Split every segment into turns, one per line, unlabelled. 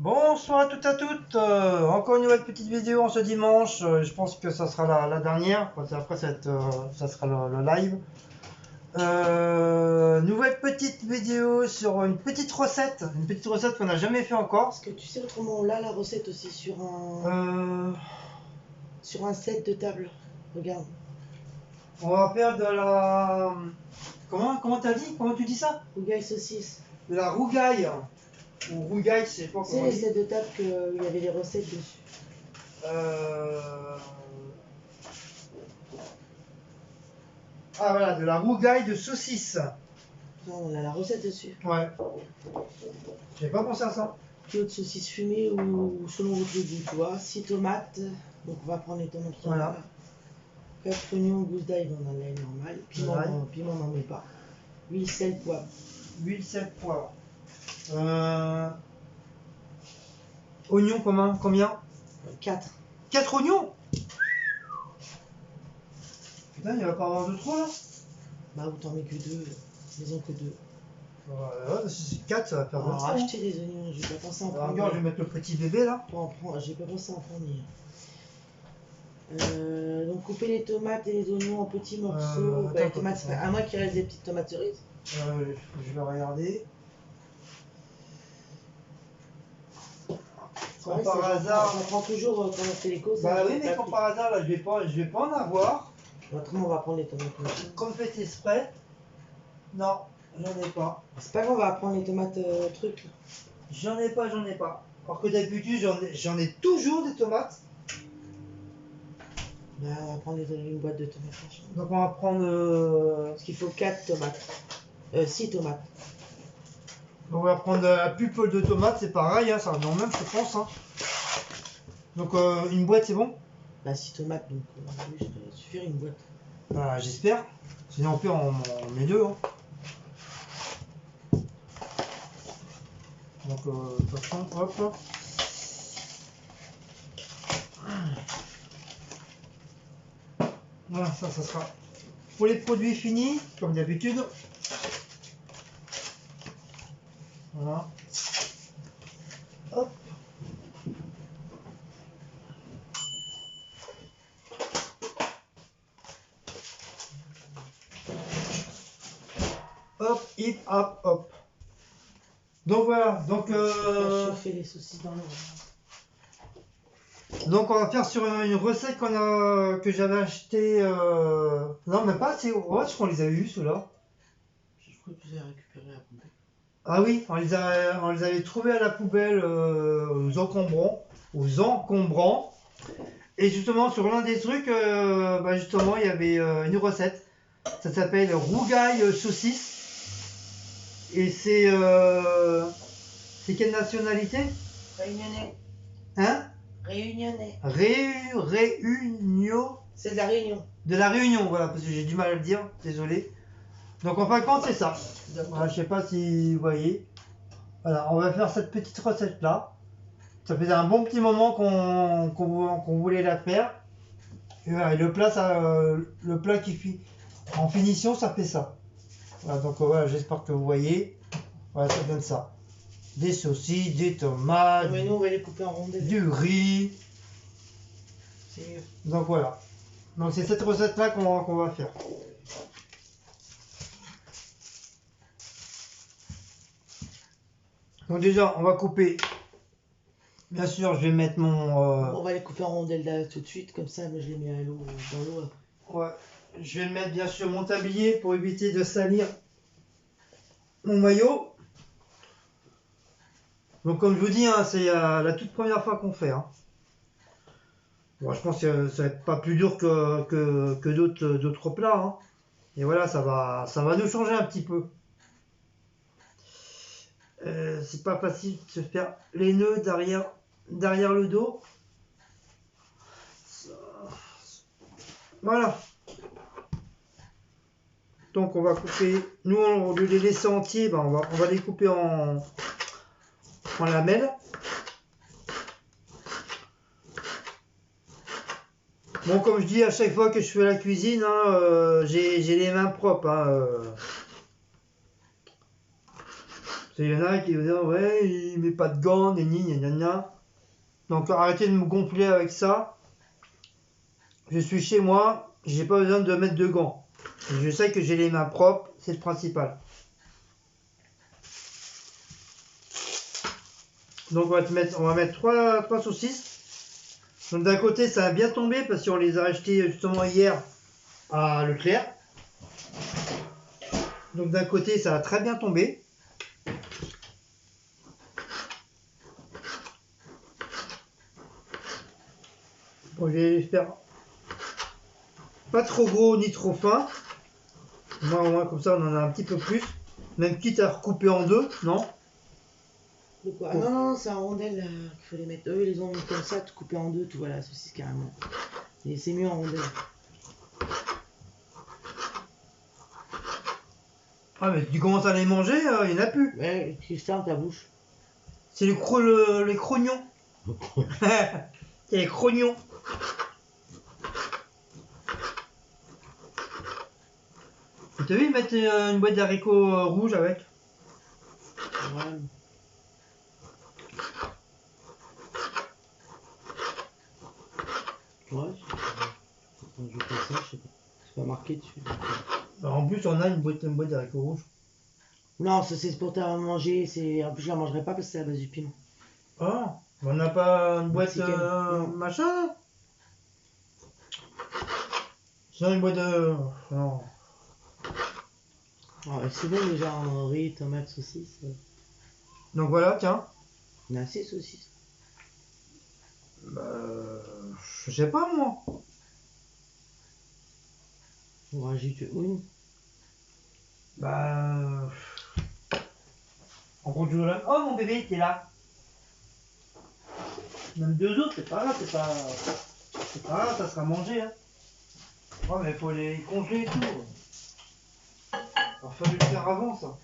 Bonsoir à toutes et à toutes, encore une nouvelle petite vidéo en ce dimanche, je pense que ça sera la dernière, parce qu'après ça sera le live. Nouvelle petite vidéo sur une petite recette qu'on n'a jamais fait encore.
Parce que tu sais, autrement, on a la recette aussi sur un set de table. Regarde.
On va faire de la... Comment t'as dit? Comment tu dis ça?
Rougaille saucisse.
De la rougaille. Ou rougaille, je sais pas
C'est
comment
les
on dit.
sets de table qu'il y avait les recettes dessus.
Ah voilà, de la rougaille de saucisse.
Non, on a la recette dessus.
Ouais. J'avais pas pensé à ça.
Kilo de saucisse fumée ou selon votre goût, tu vois. 6 tomates. Donc on va prendre les tomates.
Voilà.
4 oignons, gousses d'ail dans la laine normale. Piment,
Ouais.
piment n'en met pas. Huile, sel, poivre.
Huile, sel, poivre. Oignons, combien?
4.
4 oignons? Putain, il va pas avoir de trop là?
Bah, ou t'en mets que 2. Maison que 2.
Ouais, si c'est 4, ça va faire de
Alors,
trop.
acheter des oignons, j'ai pas pensé à en prendre.
Regarde, je vais mettre le petit bébé là.
J'ai pas pensé à en prendre. Donc couper les tomates et les oignons en petits morceaux.
Attends,
Les tomates,
attends.
à moins qu'il reste des petites tomates cerises.
Je vais regarder.
Ouais,
Par hasard.
On prend toujours quand on fait les causes.
Bah oui, mais par hasard, là, je vais pas en avoir.
Autrement, on va prendre les tomates.
Comme fait exprès. Non, j'en ai pas.
C'est pas grave, on va prendre les tomates trucs.
J'en ai pas. Alors que d'habitude, j'en ai toujours des tomates.
Bah, on va prendre une boîte de tomates.
Donc on va prendre...
Parce qu'il faut 4 tomates. 6 tomates.
On va prendre la pulpe de tomate, c'est pareil, hein, ça revient au même, je pense. Hein. Donc une boîte, c'est bon?
Bah 6 tomates, donc juste suffire une boîte.
Bah j'espère. Sinon au pire on met 2. Hein. Donc de toute façon, hop. Voilà, ça sera pour les produits finis, comme d'habitude. Voilà. Hop. Hop, hip, hop, hop. Donc voilà, donc
Chauffer les saucisses dans l'eau.
Donc on va faire sur une recette que j'avais acheté non même pas, c'est ouais, je crois qu'on les avait vus ceux-là.
Je crois que tu les as récupérés à la poubelle.
Ah oui, on les avait trouvés à la poubelle aux encombrants. Et justement sur l'un des trucs, bah justement il y avait une recette. Ça s'appelle rougaille saucisse. Et c'est quelle nationalité?
Réunionnais.
Hein?
Réunionnais.
Réunion.
C'est de la Réunion.
De la Réunion, voilà, parce que j'ai du mal à le dire, désolé. Donc en fin de compte, c'est ça. Voilà, je sais pas si vous voyez. Voilà, on va faire cette petite recette là. Ça faisait un bon petit moment qu'on voulait la faire. Et voilà, et le plat qui en finition, ça fait ça. Voilà, donc voilà, j'espère que vous voyez. Voilà, ça donne ça. Des saucisses, des tomates,
Mais nous, on va les couper en rondelles.
du riz.
C'est mieux.
Donc voilà. Donc c'est cette recette là qu'on va faire. Donc déjà on va couper. Bien sûr je vais mettre mon...
On va les couper en rondelles là tout de suite, comme ça, mais je les mets à l'eau, dans l'eau après.
Ouais. Je vais mettre bien sûr mon tablier pour éviter de salir mon maillot. Donc comme je vous dis, hein, c'est la toute première fois qu'on fait. Hein. Bon, je pense que ça va être pas plus dur que d'autres plats. Hein. Et voilà, ça va nous changer un petit peu. C'est pas facile de se faire les nœuds derrière le dos. Voilà. Donc on va couper. Nous, au lieu de les laisser entiers, ben on va les couper en lamelles. Bon, comme je dis à chaque fois que je fais la cuisine, hein, j'ai les mains propres. Hein, Il y en a qui vont dire ouais, il met pas de gants, gna gna gna. Donc arrêtez de me gonfler avec ça. Je suis chez moi, j'ai pas besoin de mettre de gants. Je sais que j'ai les mains propres, c'est le principal. Donc on va mettre trois saucisses. Donc d'un côté ça a bien tombé parce qu'on les a achetées justement hier à Leclerc. Donc d'un côté ça a très bien tombé. Bon, je vais les faire pas trop gros ni trop fin. Moi au moins comme ça on en a un petit peu plus. Même quitte à recouper en deux, non?
De quoi? Non, non, c'est en rondelles qu'il faut les mettre. Eux, ils les ont mis comme ça, tout coupé en deux, tout voilà, la saucisse carrément. Et c'est mieux en rondelles.
Ah mais tu commences à les manger, il n'y en a plus.
Ouais, tu fermes ta bouche.
C'est les crognons. C'est les crognons. T'as vu mettre une boîte d'haricots rouges avec?
Ouais. Ouais, je vais faire ça, je sais pas. C'est pas marqué dessus.
Alors, en plus, on a une boîte d'haricots rouges.
Non, ça c'est pour t'en manger. En plus, je la mangerai pas parce que c'est à base du piment.
Ah, on n'a pas une boîte
Non.
machin? Sinon, une boîte de. Non.
Ah, c'est bon déjà en riz, tomates, saucisses.
Donc voilà, tiens.
On a assez saucisses.
Bah, je sais pas moi.
On rajoute une.
Bah. On compte toujours là. Oh mon bébé, t'es là. Même deux autres, c'est pas grave, c'est pas grave, ça sera mangé. Hein. Ouais, mais il faut les congeler et tout. Alors, fallu le faire avant ça.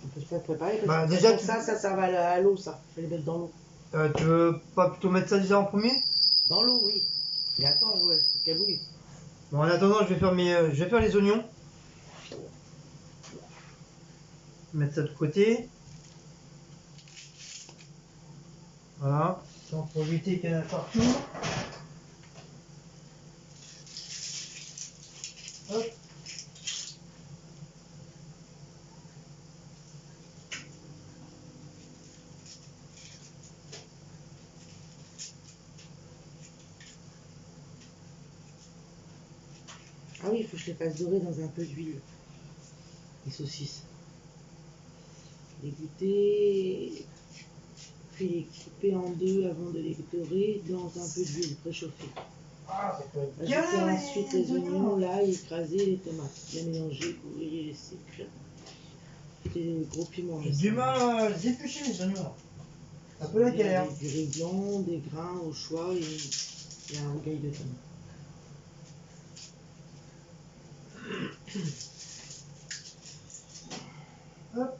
On peut pas préparer parce
Bah,
que
déjà,
ça va à l'eau, ça. Faut les mettre dans l'eau.
Tu veux pas plutôt mettre ça déjà en premier?
Dans l'eau, oui. Mais attends, ouais, faut qu'elle bouille.
Bon, en attendant, je vais faire les oignons. Mettre ça de côté. Voilà. Donc, pour éviter qu'il y en ait partout. Hop.
Ah oui, il faut que je les fasse dorer dans un peu d'huile. Les saucisses. Les goûter, puis les couper en deux avant de les dorer dans un peu d'huile préchauffée.
Ah, ça peut être
Ajouter
bien,
ensuite les oignons, l'ail, écraser les tomates. Bien mélanger, couvrir et laisser cuire. Des gros piments.
J'ai du mal à les éplucher les oignons. C'est un peu la galère.
Avec du riz blanc, des grains au choix et un rougail de tomates.
Hop.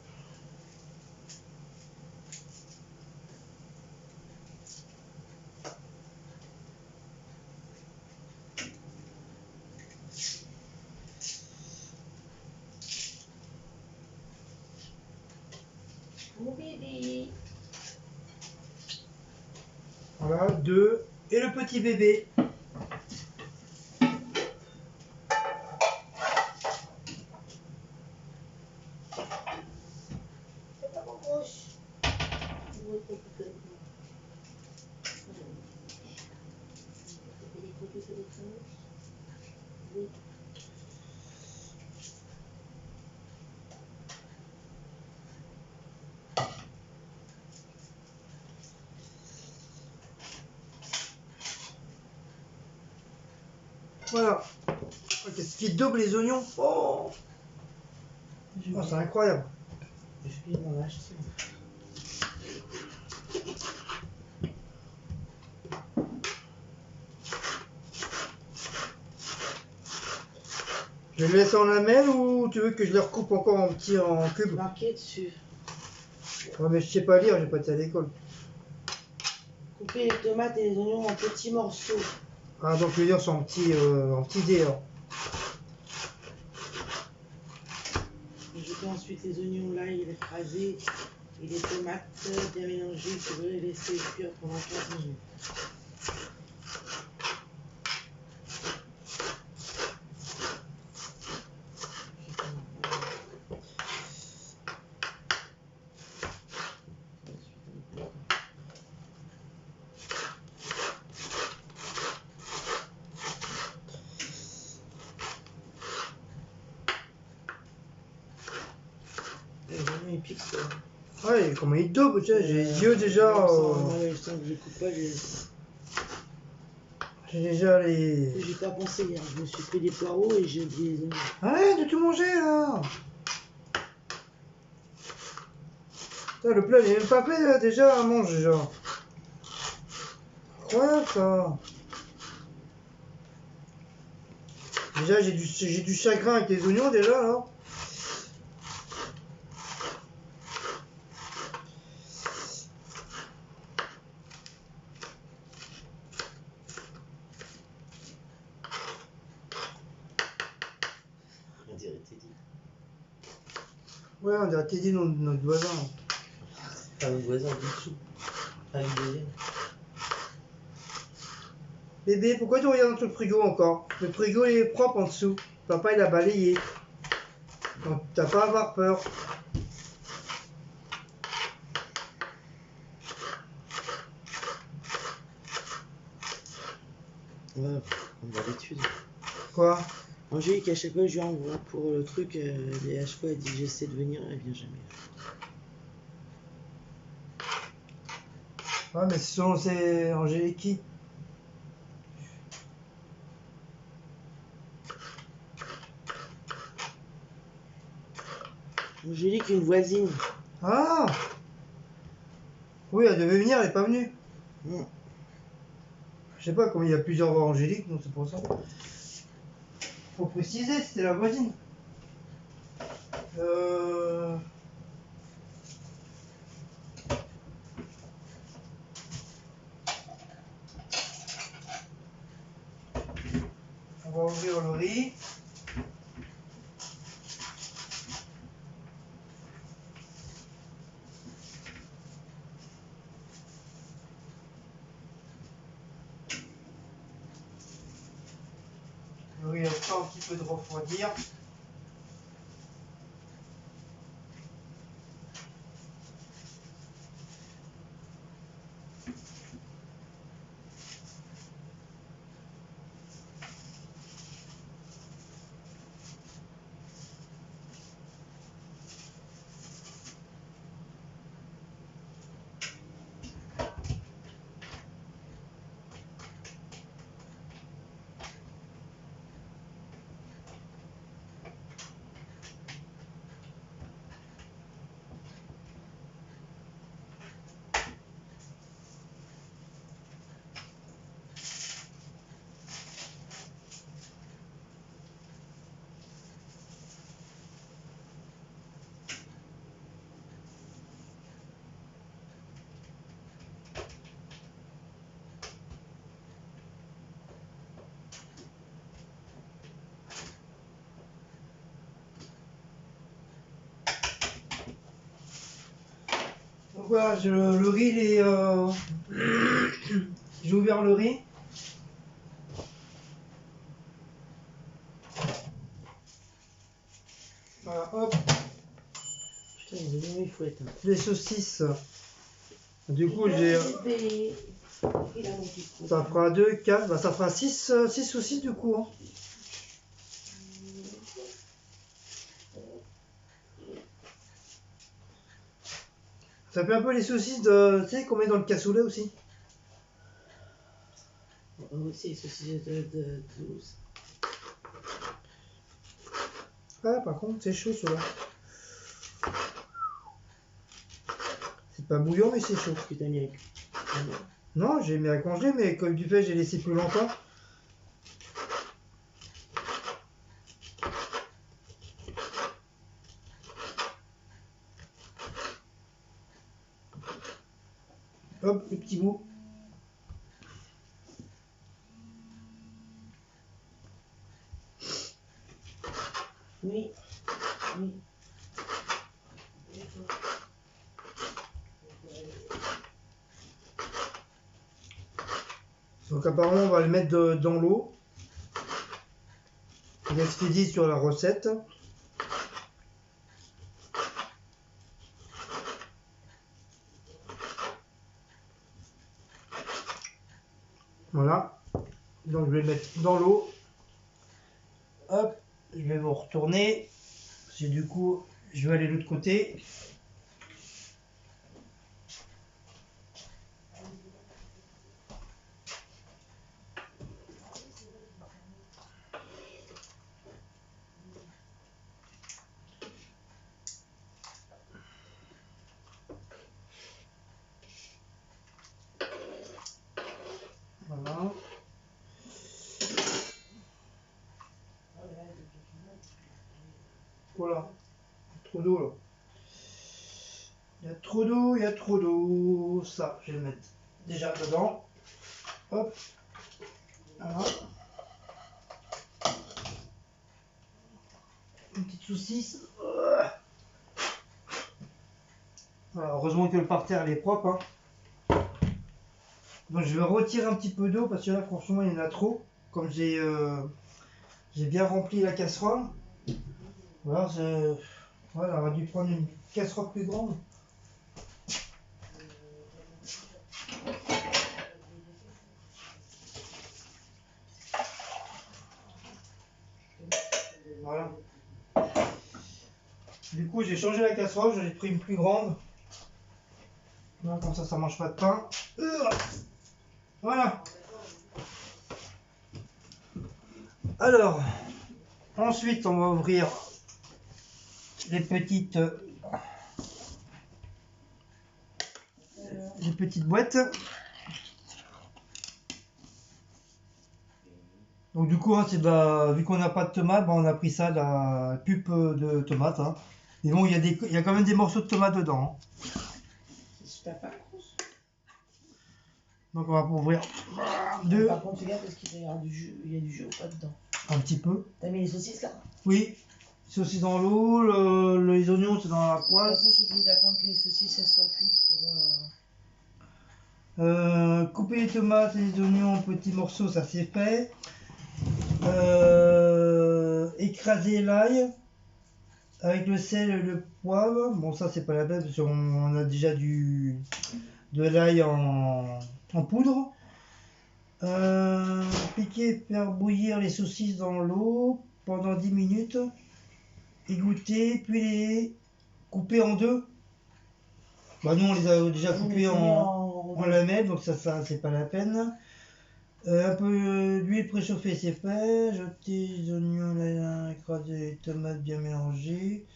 Mon bébé.
Voilà, deux. Et le petit bébé.
C'est pas mon gauche.
Voilà. Qu'est-ce qui double les oignons? Oh, c'est incroyable.
Je vais m'en acheter.
Je les laisse en lamelles ou tu veux que je les recoupe encore en cubes?
Marqué dessus.
Ouais, mais je sais pas lire, j'ai pas été à l'école.
Couper les tomates et les oignons en petits morceaux.
Ah, donc je veux dire, c'est en petits dés alors.
fait ensuite les oignons, l'ail, les phrasés et les tomates bien mélangées, couvrir et laisser cuire pendant 15 minutes. Il pique quoi.
Ouais, comment il dope, tu sais, j'ai les yeux déjà.
Moi, je sens que je coupe pas,
J'ai déjà les.
j'ai pas pensé hier. Je me suis pris des poireaux et j'ai oublié les oignons.
Arrête de tout manger là. Putain, le plat il est même pas fait là, déjà, mange déjà. Incroyable ça. Déjà j'ai du chagrin avec les oignons déjà là.
On dirait Teddy.
Ouais, on dirait Teddy notre voisin.
Pas notre voisin du dessous. Pas le deuxième.
Bébé, pourquoi tu regardes dans le frigo encore? Le frigo il est propre en dessous. Papa il a balayé. Donc t'as pas à avoir peur.
Ouais, on a l'habitude.
Quoi?
Angélique, à chaque fois, je lui envoie pour le truc, et à chaque fois, elle dit que j'essaie de venir, elle vient jamais.
Ouais, mais sinon c'est Angélique qui?
Angélique, une voisine.
Ah! Oui, elle devait venir, elle est pas venue.
Mm.
Je sais pas, comme il y a plusieurs voix Angélique, donc c'est pour ça. Faut préciser, c'était la voisine. On va ouvrir le riz. Le riz a encore un petit peu de refroidir. Donc voilà, le riz, il est, j'ai ouvert le riz. Voilà, hop,
Putain, les oignons, il faut éteindre.
les saucisses. Du coup, j'ai. Ça fera 2, 4, bah ça fera 6 saucisses du coup. Hein. Ça fait un peu les saucisses de, tu sais, qu'on met dans le cassoulet aussi.
Aussi, les saucisses de Toulouse.
Ah, par contre, c'est chaud cela. C'est pas bouillant, mais c'est chaud.
Parce que t'as mis avec.
Non, j'ai mis à congeler, mais comme du fait, j'ai laissé plus longtemps. Hop, le petit bout.
Oui. Oui.
Donc apparemment on va le mettre dans l'eau. Il y a ce qu'il dit sur la recette. Voilà. Donc je vais le mettre dans l'eau. Hop, je vais vous retourner. Parce que du coup, je vais aller de l'autre côté. Voilà. Voilà. Trop d'eau là. Il y a trop d'eau, il y a trop d'eau. Ça, je vais le mettre déjà dedans. Hop. Voilà. Une petite saucisse. Voilà, heureusement que le parterre elle est propre. Hein. Donc je vais retirer un petit peu d'eau parce que là franchement il y en a trop. Comme j'ai bien rempli la casserole. Voilà, voilà, on aurait dû prendre une casserole plus grande. Voilà. Du coup, j'ai changé la casserole, j'en ai pris une plus grande. Voilà, comme ça mange pas de pain. Voilà. Alors, ensuite, on va ouvrir les petites boîtes. Donc du coup, hein, vu qu'on n'a pas de tomates, on a pris ça, la pulpe de tomates. Hein. Mais bon, il y a quand même des morceaux de tomates dedans. Hein.
C'est super pas grosse.
Donc on va ouvrir deux.
Par contre, regarde parce qu'il y a du jus, ou pas dedans.
Un petit peu.
T'as mis les saucisses là?
Oui. Saucisses dans l'eau, les oignons c'est dans la poêle.
De toute façon, je suis obligée d'attendre que les saucisses elles soient cuites pour.
Couper les tomates et les oignons en petits morceaux, ça c'est fait. Écraser l'ail avec le sel et le poivre. Bon, ça c'est pas la peine parce qu'on a déjà de l'ail en poudre. Piquer et faire bouillir les saucisses dans l'eau pendant 10 minutes. Égoutter, puis les couper en deux. Bah nous on les a déjà coupés en lamelles, donc ça c'est pas la peine. Un peu d'huile préchauffée, c'est fait. Jeter les oignons, écraser les tomates bien mélangées.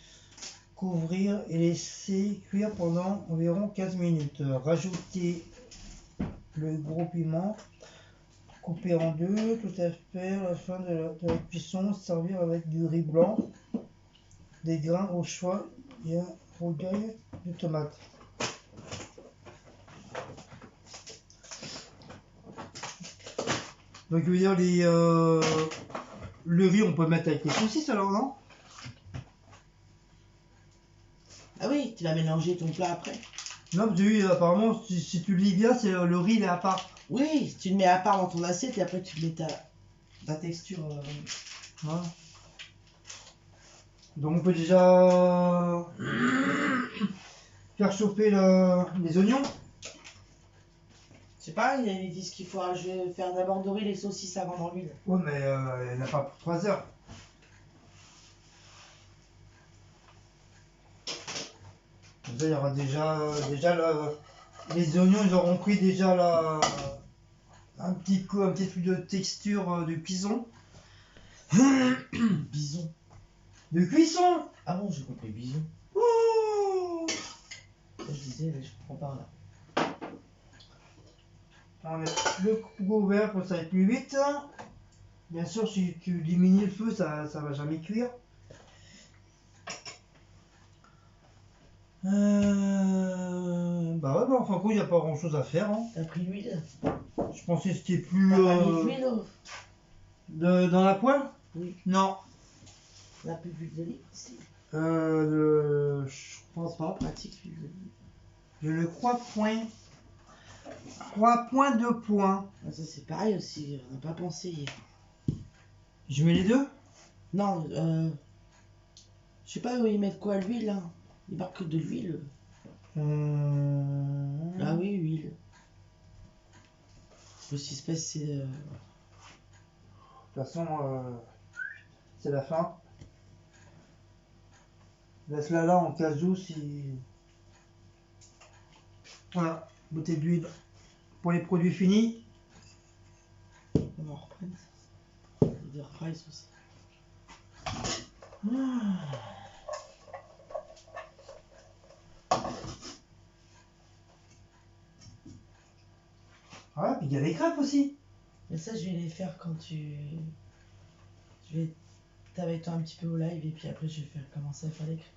Couvrir et laisser cuire pendant environ 15 minutes. Rajouter le gros piment. Couper en deux, tout à fait. À la fin de la cuisson, servir avec du riz blanc, des grains au choix et un rougail de tomates. Donc, je veux dire, le riz, on peut mettre avec les saucisses alors, non?
Ah oui, tu vas mélanger ton plat après.
Non, parce que oui, apparemment, si tu le lis bien, c'est le riz, il est à part.
Oui, tu le mets à part dans ton assiette et après tu mets ta texture.
Voilà. Donc, on peut déjà faire chauffer les oignons.
Je sais pas, ils disent qu'il faut faire d'abord dorer les saucisses avant dans l'huile.
Ouais, mais il n'y en a pas pour 3 heures. Comme ça, il y aura déjà les oignons, ils auront pris déjà un petit truc de texture de cuisson.
Bison.
De cuisson.
Ah bon, j'ai compris bison.
Oh,
Je disais, je comprends pas là.
on va mettre le couteau ouvert pour que ça aille plus vite. Bien sûr, si tu diminues le feu, ça va jamais cuire. Bah ouais, bah enfin, il n'y a pas grand chose à faire. Hein.
T'as pris l'huile?
Je pensais que c'était plus.
T'as pas mis l'huile
Dans la poêle?
Oui.
Non.
On a plus d'huile d'olive ici.
Je crois pas.
Pratique l'huile d'olive.
Je ne crois point. 3 points, 2 points.
Ah, ça c'est pareil aussi, on n'a pas pensé hier.
Je mets les deux?
Non, je sais pas où ils mettent quoi, l'huile là. Ils marquent de l'huile. Ah oui, huile. Le suspense c'est...
De toute façon, c'est la fin. Laisse-la là en cas où si... Voilà, bouteille d'huile pour les produits finis.
On en reprenne. Des air fries aussi.
Ah, puis il y a les crêpes aussi.
Mais ça, je vais les faire quand tu... Je vais t'avais toi un petit peu au live et puis après je vais faire commencer à faire les crêpes.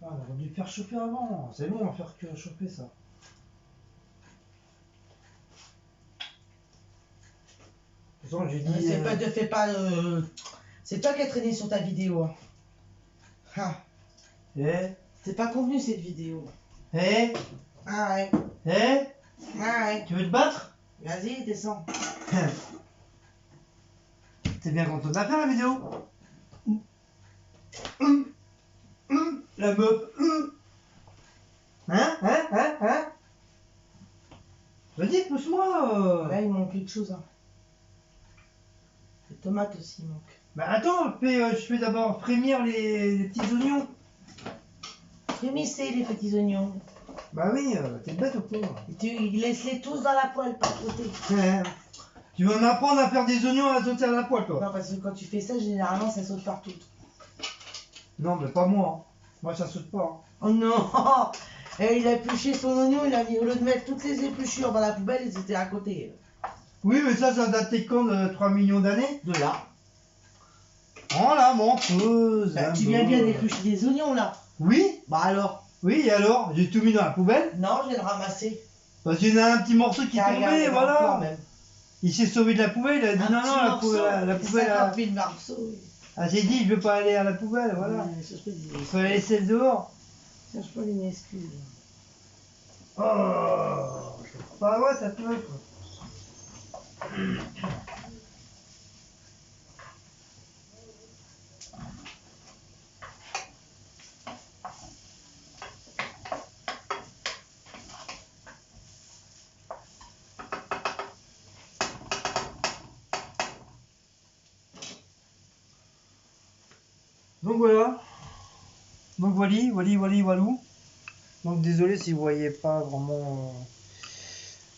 Ah, on aurait dû le faire chauffer avant. C'est bon, on va faire que chauffer ça. De toute façon, j'ai dit.
C'est pas, te fais pas c'est toi qui as traîné sur ta vidéo. Hein. Ah,
Eh,
c'est pas convenu cette vidéo.
eh,
Ah ouais.
eh,
Ah ouais.
tu veux te battre?
Vas-y, descends.
T'es bien content de la faire la vidéo? La meuf. Hein? Vas-y, pousse-moi.
Là, il manque quelque chose. Hein. Les tomates aussi, il manque.
Bah attends, je fais d'abord frémir les petits oignons.
Frémissez les petits oignons.
Bah oui, t'es bête ou quoi?
Et tu laisses-les tous dans la poêle, pas de côté.
Tu vas m'apprendre à faire des oignons à sauter à la poêle, toi.
Non, parce que quand tu fais ça, généralement, ça saute partout.
Non, mais pas moi. Hein. Moi, ça saute pas. Hein.
Oh non. Et il a épluché son oignon, il a mis, au lieu de mettre toutes les épluchures dans la poubelle, ils étaient à côté.
Oui, mais ça datait quand de 3 millions d'années?
De là.
Oh la menteuse.
Bah, tu viens bien d'éplucher des oignons, là.
Oui,
Bah alors?
oui, et alors? J'ai tout mis dans la poubelle.
Non, je viens de ramasser.
Parce qu'il y en a un petit morceau qui est
Regarde,
tombé,
il y en a
voilà.
encore, même.
Il s'est sauvé de la poubelle, il a dit
Un
non,
petit
non, la
morceau,
poubelle. La poubelle
50 000 morceaux.
Ah, j'ai dit, je veux pas aller à la poubelle, voilà.
Ouais, cherche pas des
Il faut la laisser dehors.
cherche pas une excuse.
Oh, c'est pas vrai, ça peut. Quoi. Donc voilà. Donc walou. Donc désolé si vous voyez pas vraiment.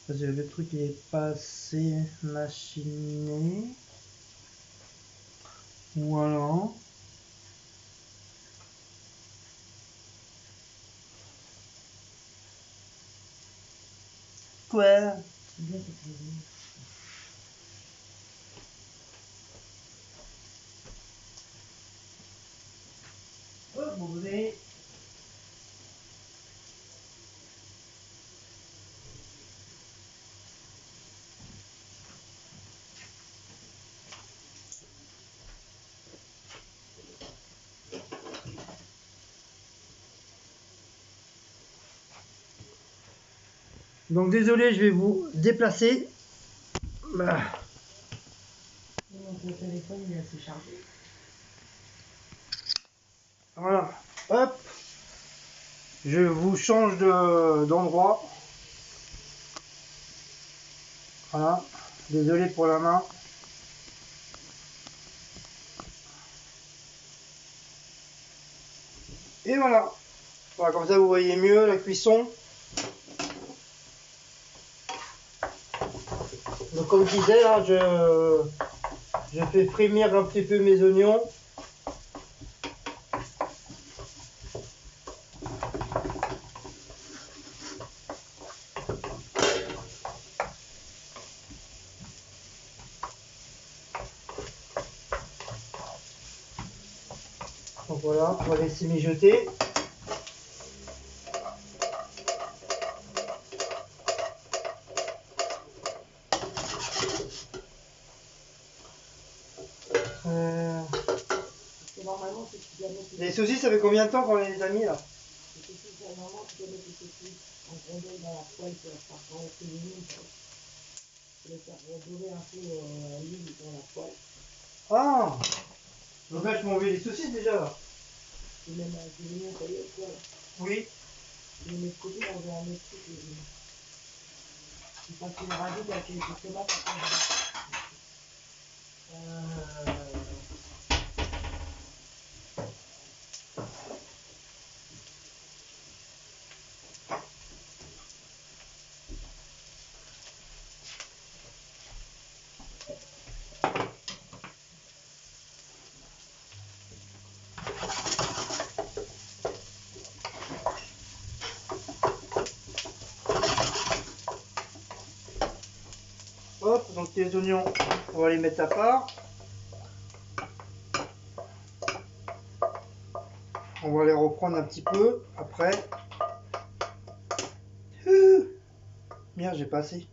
Parce que le truc il est pas assez machiné. Voilà. Quoi?
C'est bien que tu veux.
Oh, bon, vous avez... Donc désolé, je vais vous déplacer. Bah.
Le téléphone, il est assez chargé.
Voilà. Hop. Je vous change d'endroit. Voilà. Désolé pour la main. Et voilà. Voilà, comme ça vous voyez mieux la cuisson. Donc comme je disais, là, je fais frémir un petit peu mes oignons. Donc voilà, on va laisser mijoter. Les saucisses, ça fait combien de temps qu'on les a mis là?
Les saucisses, normalement, tu dois mettre les saucisses en rondelles dans la poêle pour la faire renverser les moules. Pour les faire redorer un peu à l'huile dans la poêle.
Ah! Donc là, je peux enlever les saucisses déjà là?
Et même avec des oignons taillés ou quoi là.
Oui.
Tu les mets de côté, on va en mettre tout. Et quand tu les rajoutes avec les tomates,
Hop, donc les oignons, on va les mettre à part. On va les reprendre un petit peu après. Merde, j'ai pas assez.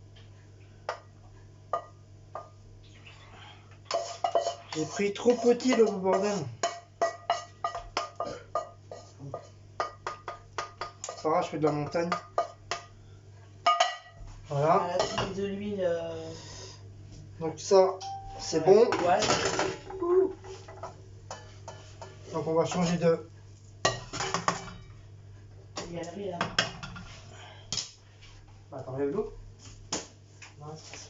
J'ai pris trop petit le bordel. C'est pas grave, je fais de la montagne. Voilà.
Voilà, tu mets de l'huile.
Donc ça, c'est bon.
Ouais.
Donc on va changer de...
Il y a le riz là.
Bah, t'enlèves l'eau.
Non, c'est pas ça.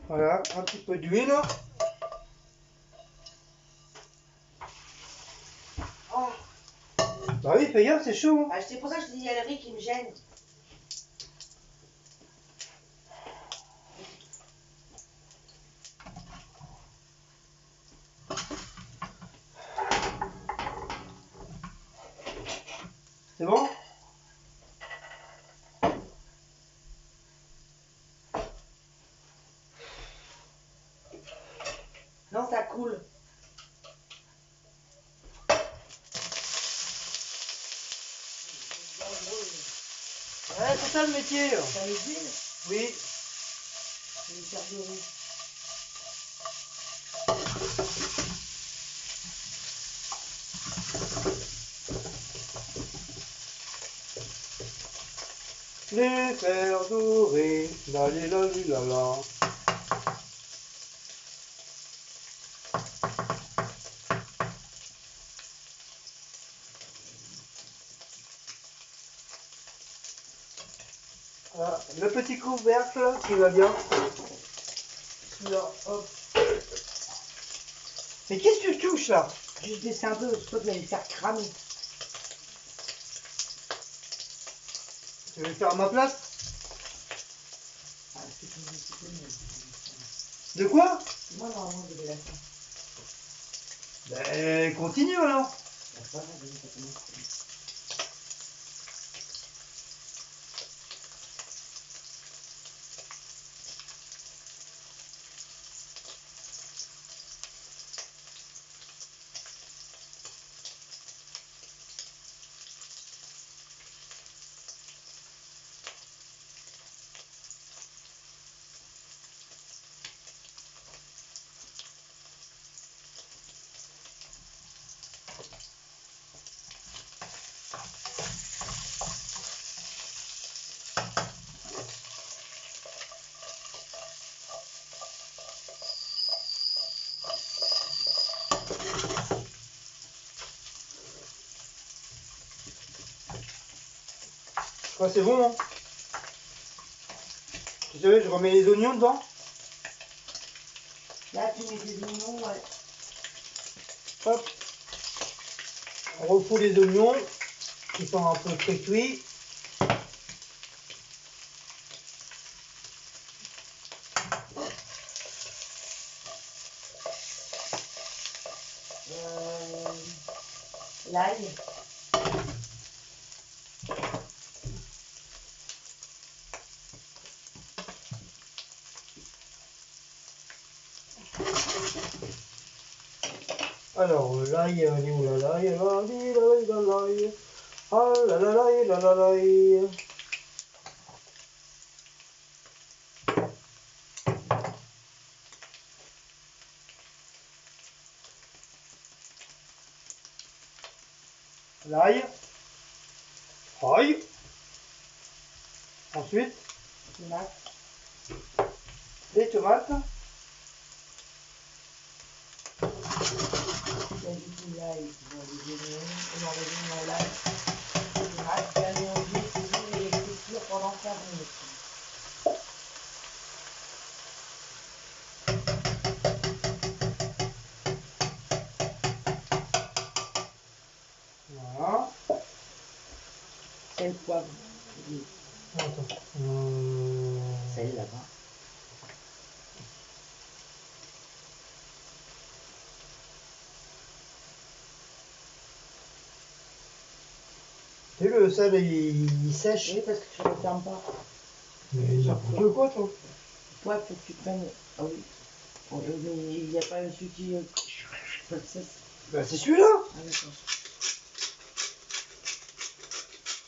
Voilà, un petit peu d'huile.
Oh.
Bah oui, fais gaffe, c'est chaud. Hein.
Ah, c'est pour ça que je te dis, il y a le riz qui me gêne.
C'est bon?
Non, ça coule.
Ouais, c'est ça le métier.
Ça les huiles,
Oui.
c'est les faire dorer.
Les faire dorer, la li la li la la. Voilà, le petit couvercle qui va bien.
Là, hop.
Mais qu'est-ce que tu touches là?
Juste laisser un peu, parce que toi, tu vas les faire cramer.
Tu veux le faire à ma place?
Ah, c'est tout, c'est tout,
De quoi?
moi, normalement, je devais la faire.
Ben, continue alors.
Bah, ça va, ça commence.
Je crois que c'est bon. Hein. Tu savais, je remets les oignons dedans.
Là, tu mets des oignons, ouais.
Hop. On refoule les oignons qui sont un peu cuits.
L'ail.
Alors, l'ail, elle est où la l'ail? L'ail. Ah la la l'ail, la la l'ail. l'ail, ail. Ensuite,
Tomate.
les tomates.
Il y a du l'ail, les oignons, non, les oignons, l'ail, les tomates, bien mélanger, cuisiner et laisser cuire pendant 15 minutes.
Voilà.
Sel, poivre, et
Attends.
sel là-bas.
Tu sais, le sel, il sèche.
Oui, parce que tu ne le fermes pas.
Mais n'importe quoi, toi.
Toi, il faut que tu prennes. Ah oui. Oh, mais il n'y a pas celui qui. Ça,
Bah, c'est celui-là.
ah, d'accord.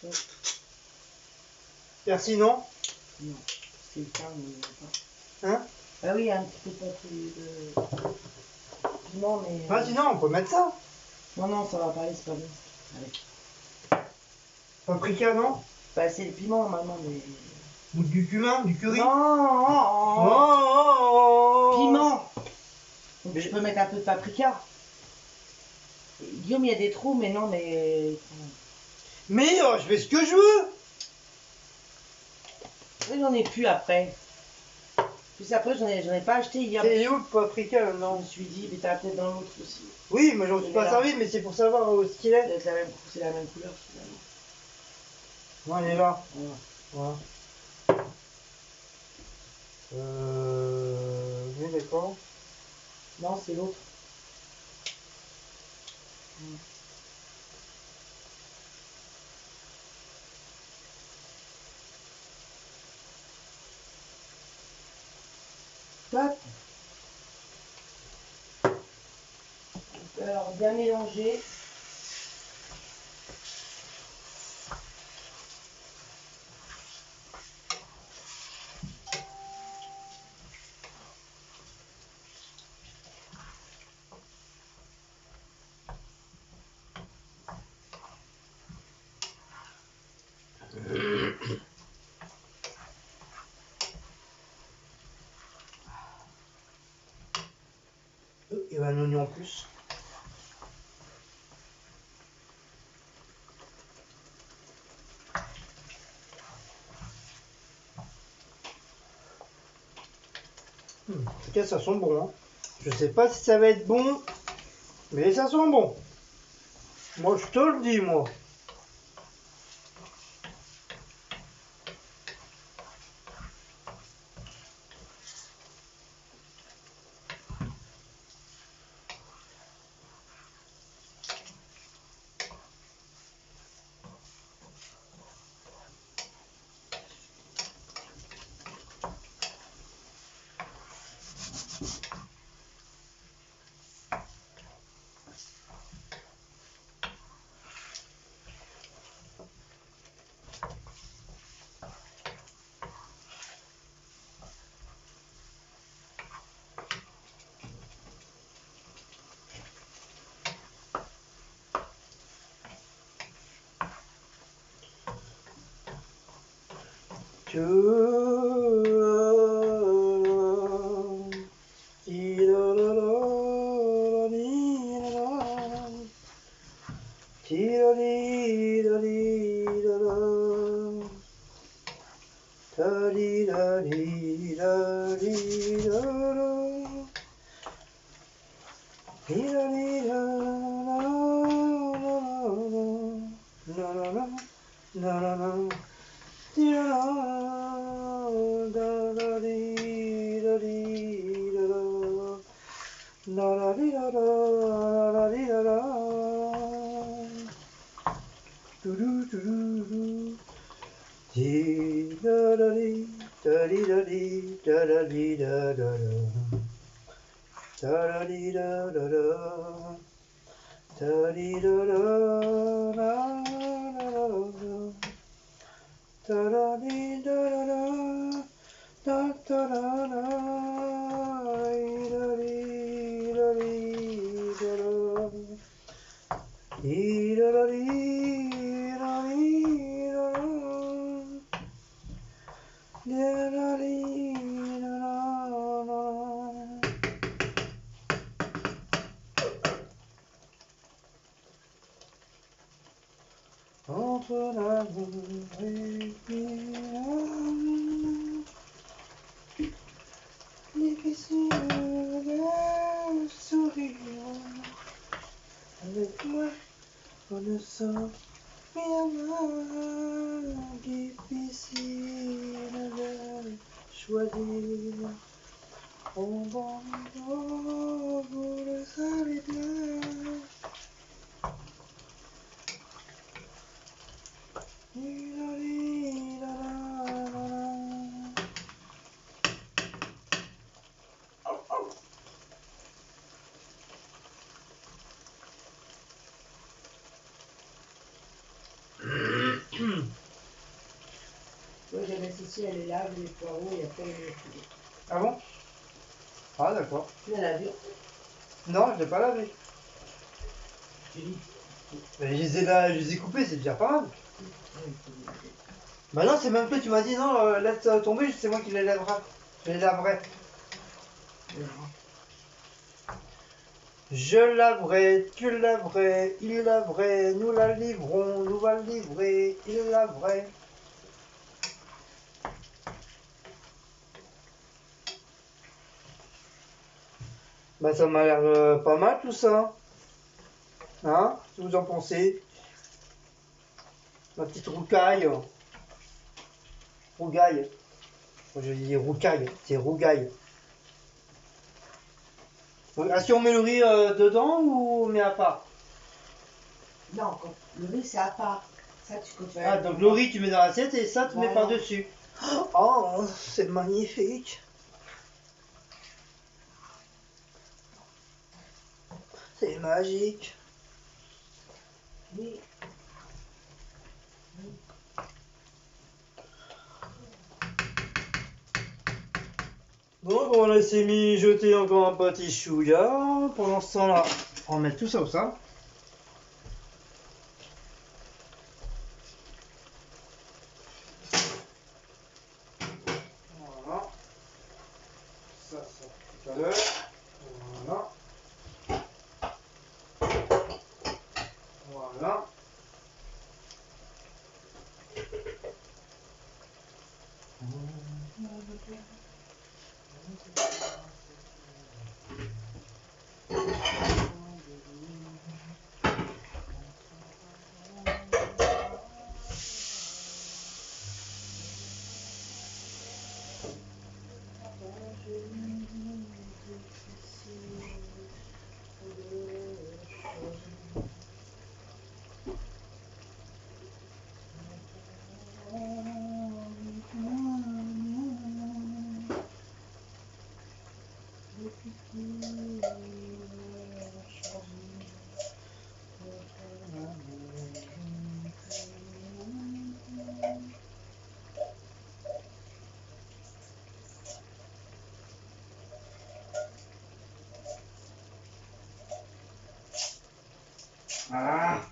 Ouais.
Merci, non?
Non, c'est le cas, mais il n'y a pas.
Hein?
Ah oui, il y a un petit peu de piment, mais.
Ah, sinon, on peut mettre ça.
Non, non, ça va pas aller, c'est pas bon. Allez.
Paprika, non?
Bah, c'est le piment normalement, mais.
Ou du cumin, du curry?
Non,
Oh.
piment. Donc je peux mettre un peu de paprika. Guillaume, il y a des trous, mais non, mais.
Mais je fais ce que je veux.
Oui, j'en ai plus après. Puis après, j'en ai pas acheté hier.
C'est où le paprika,
Je
non?
me suis dit, mais t'as peut-être dans l'autre aussi.
Oui, mais j'en suis pas servi, mais c'est pour savoir ce qu'il est.
C'est la même couleur finalement.
Non, il est là.
Voilà.
Voilà. Oui, d'accord.
Non, c'est l'autre. Top. Alors, bien mélanger.
Il y a un oignon en plus. En tout cas, ça sent bon. Hein. Je sais pas si ça va être bon, mais ça sent bon. Moi, je te le dis, moi. Entre l'amour et l'amour, difficile de sourire. Avec moi, on ne sent rien. Difficile de choisir. Oh bon, oh, vous le savez bien.
Ouais, j'avais ceci, elle lave les poireaux et après elle les met.
Ah bon? Ah d'accord.
Tu l'as lavé?
Non, je l'ai pas lavé.
J'ai dit.
Mais je les ai coupés, c'est déjà pas mal. Bah non, c'est même que tu m'as dit non, laisse tomber, c'est moi qui les lèverai. Je les laverai. Je laverai, tu laverais, il laverait, nous la livrons, nous va le livrer, il laverait. Bah ça m'a l'air pas mal tout ça. Hein? Qu'est-ce que vous en pensez? Ma petite roucaille. Rougaille. Moi, je dis roucaille, c'est rougaille. Ah, si on met le riz dedans ou on met à part?
Non, le riz c'est à part. Ça tu peux faire.
Ah, donc le riz tu mets dans l'assiette et ça tu mets
Voilà.
par-dessus. Oh, c'est magnifique. C'est magique.
Oui.
Donc on va laisser mijoter encore un petit chouïa. Pendant ce temps-là, on va mettre tout ça au sein. Voilà. Ça tout à l'heure. Voilà. Voilà. Ah.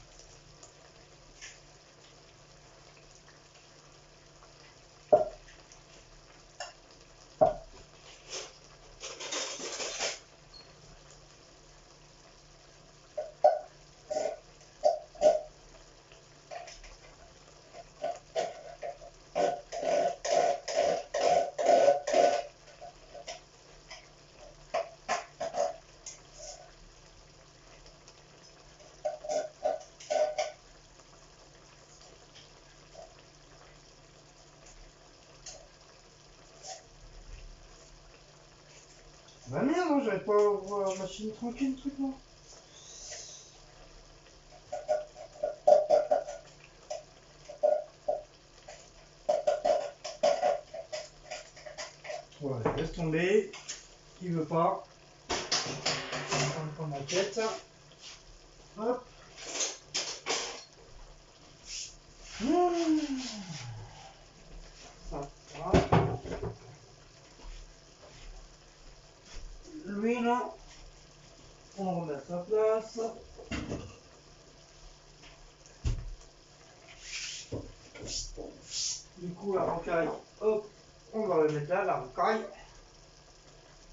Bah merde, hein, j'avais pas voir la machine tranquille, truc moi. Ouais, laisse tomber. Il veut pas. On va prendre ma tête. Hop. Ça va. L'huile, on remet à sa place. Du coup, la rocaille, hop, on va le mettre là, la rocaille.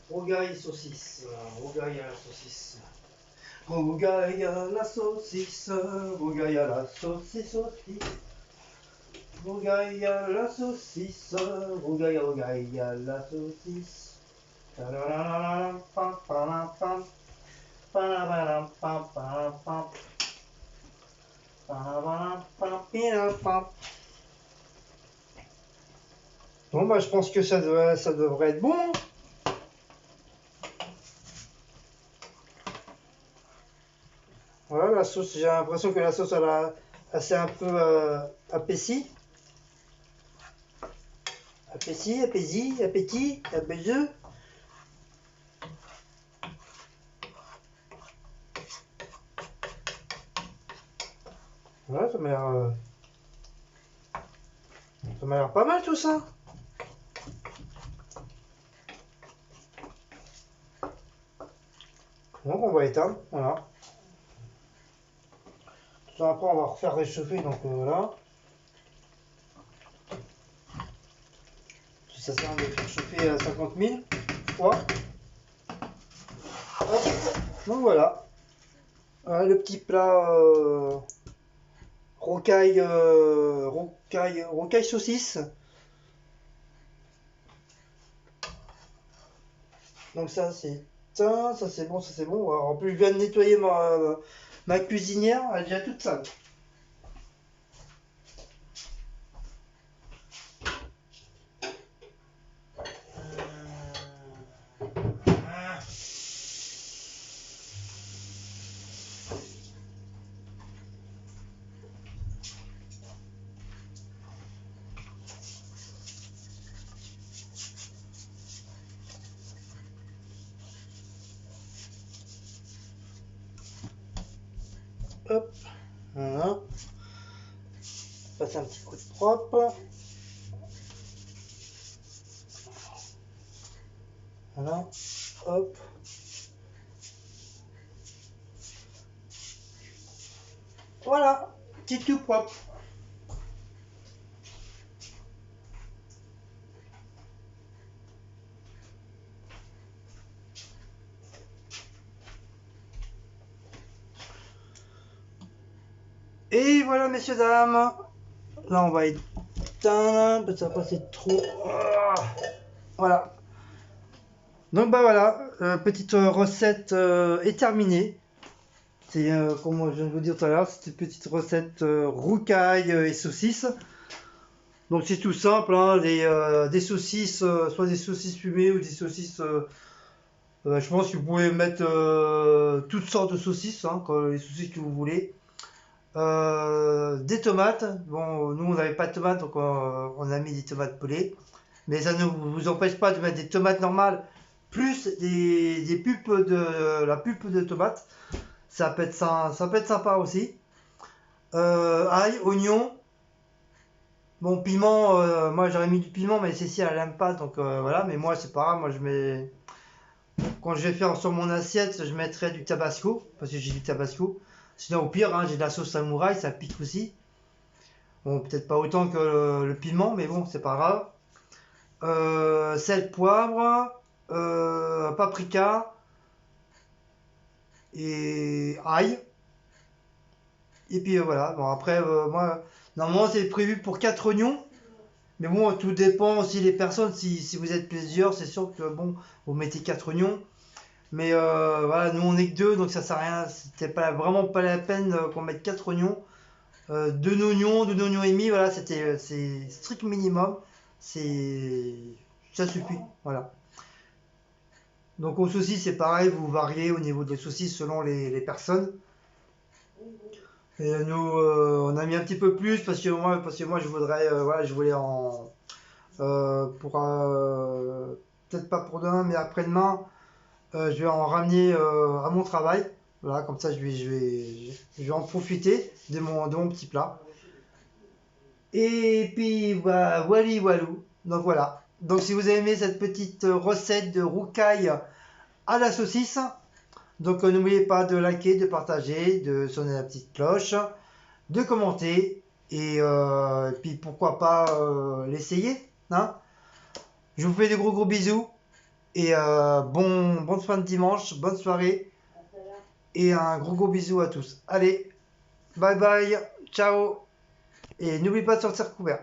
Rocaille saucisse. Rocaille à la saucisse. Rougaille à la saucisse, rougaille à la saucisse, saucisse. Rougaille à la saucisse, rougaille, rougaille à la saucisse. Tadadadadam, pam, pam, pam. Padabadam, pam, pam, pam. Padabadam, pam, pam, pam. Bon bah je pense que ça devrait être bon. Voilà la sauce, j'ai l'impression que la sauce elle s'est un peu apaisie. Appétit. Voilà, ça m'a l'air pas mal tout ça. Donc on va éteindre, voilà. Tout ça, après on va refaire réchauffer, donc voilà. Ça sert de faire chauffer à 50 000 fois. Hop. Donc voilà. Le petit plat rocaille saucisse. Donc ça c'est bon. En plus je viens de nettoyer ma cuisinière, elle est déjà toute sale. Hop, voilà. Passer un petit coup de propre. Voilà, hop. Voilà, c'est tout propre. Et voilà, messieurs, dames. Là, on va éteindre, parce que après, c'est trop. Voilà. Donc, bah voilà, petite recette est terminée. C'est, comme je viens de vous dire tout à l'heure, c'est une petite recette roucaille et saucisses. Donc, c'est tout simple, hein, des saucisses, soit des saucisses fumées ou des saucisses. Je pense que vous pouvez mettre toutes sortes de saucisses, hein, les saucisses que vous voulez. Des tomates. Bon, nous on n'avait pas de tomates, donc on a mis des tomates pelées. Mais ça ne vous empêche pas de mettre des tomates normales plus des pulpes la pulpe de tomate. Ça peut être sympa aussi. Ail, oignon. Bon, piment, moi j'aurais mis du piment, mais Cécile elle aime pas, donc voilà. Mais moi c'est pas grave, moi je mets. Quand je vais faire sur mon assiette, je mettrai du tabasco, parce que j'ai du tabasco. Sinon, au pire, hein, j'ai de la sauce samouraï, ça pique aussi. Bon, peut-être pas autant que le piment, mais bon, c'est pas grave. Sel, poivre, paprika et ail. Et puis voilà. Bon, après, moi, normalement, c'est prévu pour 4 oignons. Mais bon, tout dépend aussi des personnes. Si vous êtes plusieurs, c'est sûr que bon, vous mettez 4 oignons. Mais voilà, nous on est que 2, donc ça sert à rien. C'était vraiment pas la peine qu'on mette 4 oignons. 2 oignons, 2 oignons et demi, voilà, c'est strict minimum. Ça suffit, voilà. Donc aux saucisses, c'est pareil, vous variez au niveau des saucisses selon les personnes. Et nous, on a mis un petit peu plus parce que moi je voudrais, voilà, je voulais pour peut-être pas pour demain, mais après-demain. Je vais en ramener à mon travail. Voilà, comme ça je vais en profiter de mon petit plat. Et puis voilà, voilou. Donc voilà. Donc si vous avez aimé cette petite recette de roucaille à la saucisse, donc n'oubliez pas de liker, de partager, de sonner la petite cloche, de commenter et puis pourquoi pas l'essayer. Hein. Je vous fais de gros bisous. Et bonne fin de dimanche, bonne soirée. Et un gros bisou à tous. Allez, bye bye, ciao. Et n'oublie pas de sortir couvert.